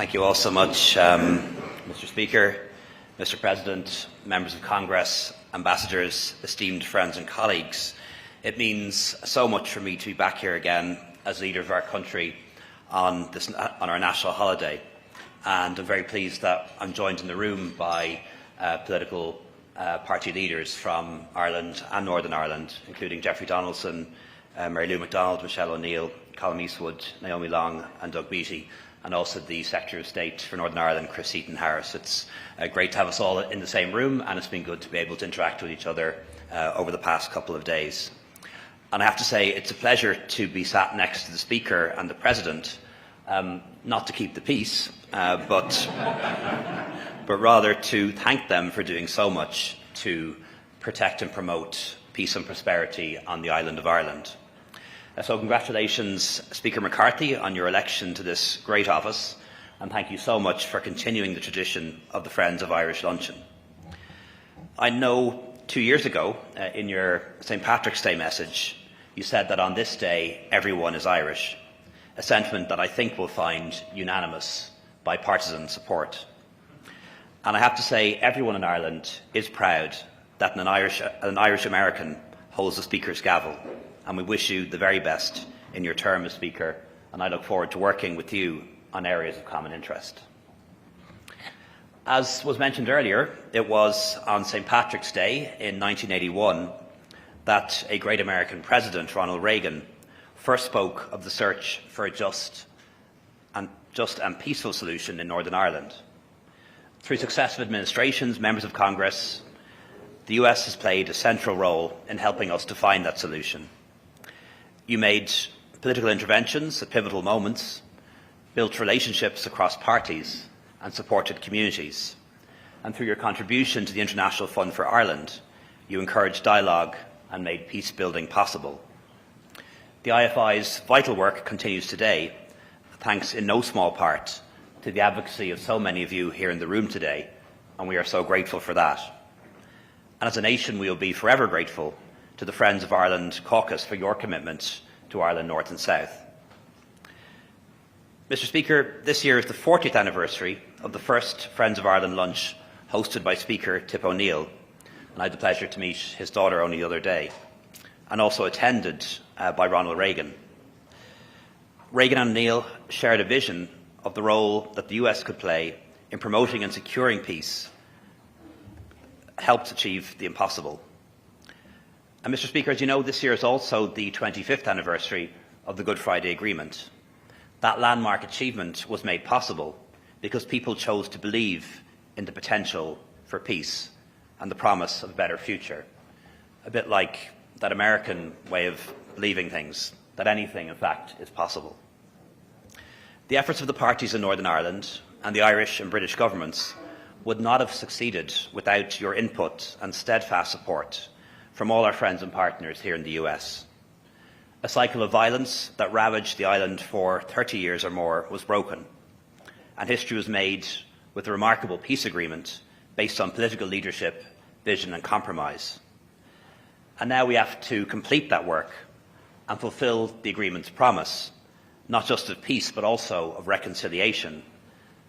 Thank you all so much, Mr. Speaker, Mr. President, members of Congress, ambassadors, esteemed friends and colleagues. It means so much for me to be back here again as leader of our country on our national holiday, and I'm very pleased that I'm joined in the room by political party leaders from Ireland and Northern Ireland, including Jeffrey Donaldson, Mary Lou MacDonald, Michelle O'Neill, Colm Eastwood, Naomi Long and Doug Beattie, and also the Secretary of State for Northern Ireland, Chris Heaton-Harris. It's great to have us all in the same room, and it's been good to be able to interact with each other over the past couple of days. And I have to say, it's a pleasure to be sat next to the Speaker and the President, not to keep the peace, but rather to thank them for doing so much to protect and promote peace and prosperity on the island of Ireland. So congratulations, Speaker McCarthy, on your election to this great office, and thank you so much for continuing the tradition of the Friends of Irish Luncheon. I know 2 years ago, in your St. Patrick's Day message, you said that on this day, everyone is Irish, a sentiment that I think will find unanimous bipartisan support. And I have to say, everyone in Ireland is proud that an Irish American holds the Speaker's gavel, and we wish you the very best in your term as Speaker, and I look forward to working with you on areas of common interest. As was mentioned earlier, it was on St. Patrick's Day in 1981 that a great American president, Ronald Reagan, first spoke of the search for a just and peaceful solution in Northern Ireland. Through successive administrations, members of Congress, the US has played a central role in helping us to find that solution. You made political interventions at pivotal moments, built relationships across parties, and supported communities. And through your contribution to the International Fund for Ireland, you encouraged dialogue and made peace building possible. The IFI's vital work continues today, thanks in no small part to the advocacy of so many of you here in the room today, and we are so grateful for that. And as a nation, we will be forever grateful to the Friends of Ireland Caucus for your commitment to Ireland North and South. Mr. Speaker, this year is the 40th anniversary of the first Friends of Ireland lunch hosted by Speaker Tip O'Neill, and I had the pleasure to meet his daughter only the other day, and also attended by Ronald Reagan. Reagan and O'Neill shared a vision of the role that the US could play in promoting and securing peace, helped achieve the impossible. And Mr. Speaker, as you know, this year is also the 25th anniversary of the Good Friday Agreement. That landmark achievement was made possible because people chose to believe in the potential for peace and the promise of a better future. A bit like that American way of believing things, that anything, in fact, is possible. The efforts of the parties in Northern Ireland and the Irish and British governments would not have succeeded without your input and steadfast support from all our friends and partners here in the US. A cycle of violence that ravaged the island for 30 years or more was broken, and history was made with a remarkable peace agreement based on political leadership, vision and compromise. And now we have to complete that work and fulfil the agreement's promise, not just of peace but also of reconciliation,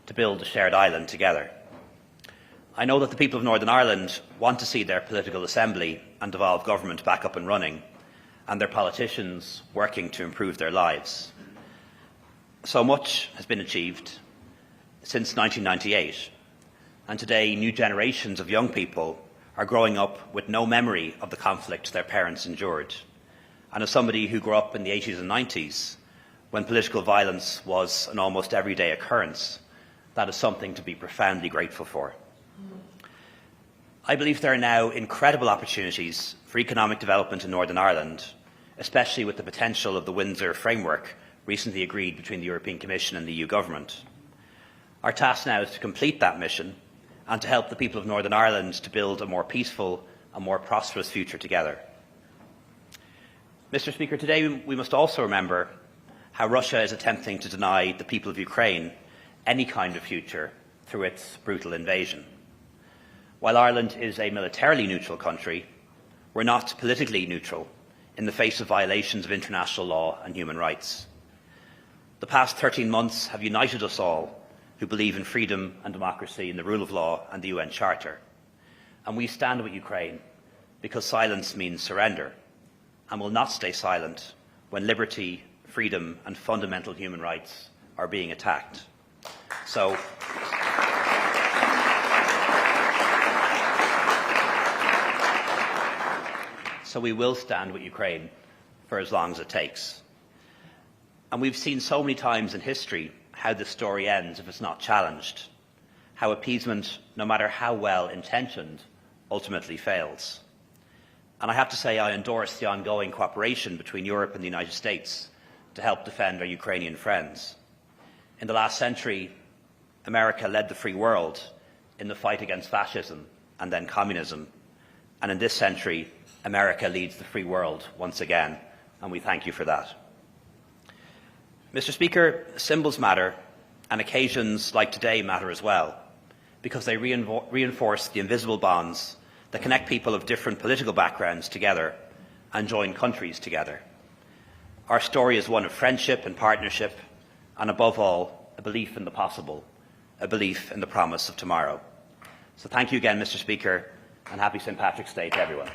to build a shared island together. I know that the people of Northern Ireland want to see their political assembly and devolved government back up and running, and their politicians working to improve their lives. So much has been achieved since 1998, and today new generations of young people are growing up with no memory of the conflict their parents endured. And as somebody who grew up in the 80s and 90s, when political violence was an almost everyday occurrence, that is something to be profoundly grateful for. I believe there are now incredible opportunities for economic development in Northern Ireland, especially with the potential of the Windsor Framework recently agreed between the European Commission and the EU Government. Our task now is to complete that mission and to help the people of Northern Ireland to build a more peaceful and more prosperous future together. Mr. Speaker, today we must also remember how Russia is attempting to deny the people of Ukraine any kind of future through its brutal invasion. While Ireland is a militarily neutral country, we're not politically neutral in the face of violations of international law and human rights. The past 13 months have united us all who believe in freedom and democracy and the rule of law and the UN Charter. And we stand with Ukraine because silence means surrender, and will not stay silent when liberty, freedom and fundamental human rights are being attacked. So we will stand with Ukraine for as long as it takes. And we've seen so many times in history how the story ends if it's not challenged, how appeasement, no matter how well intentioned, ultimately fails. And I have to say I endorse the ongoing cooperation between Europe and the United States to help defend our Ukrainian friends. In the last century, America led the free world in the fight against fascism and then communism. And in this century, America leads the free world once again, and we thank you for that. Mr. Speaker, symbols matter, and occasions like today matter as well, because they reinforce the invisible bonds that connect people of different political backgrounds together and join countries together. Our story is one of friendship and partnership, and above all, a belief in the possible, a belief in the promise of tomorrow. So thank you again, Mr. Speaker, and happy St. Patrick's Day to everyone.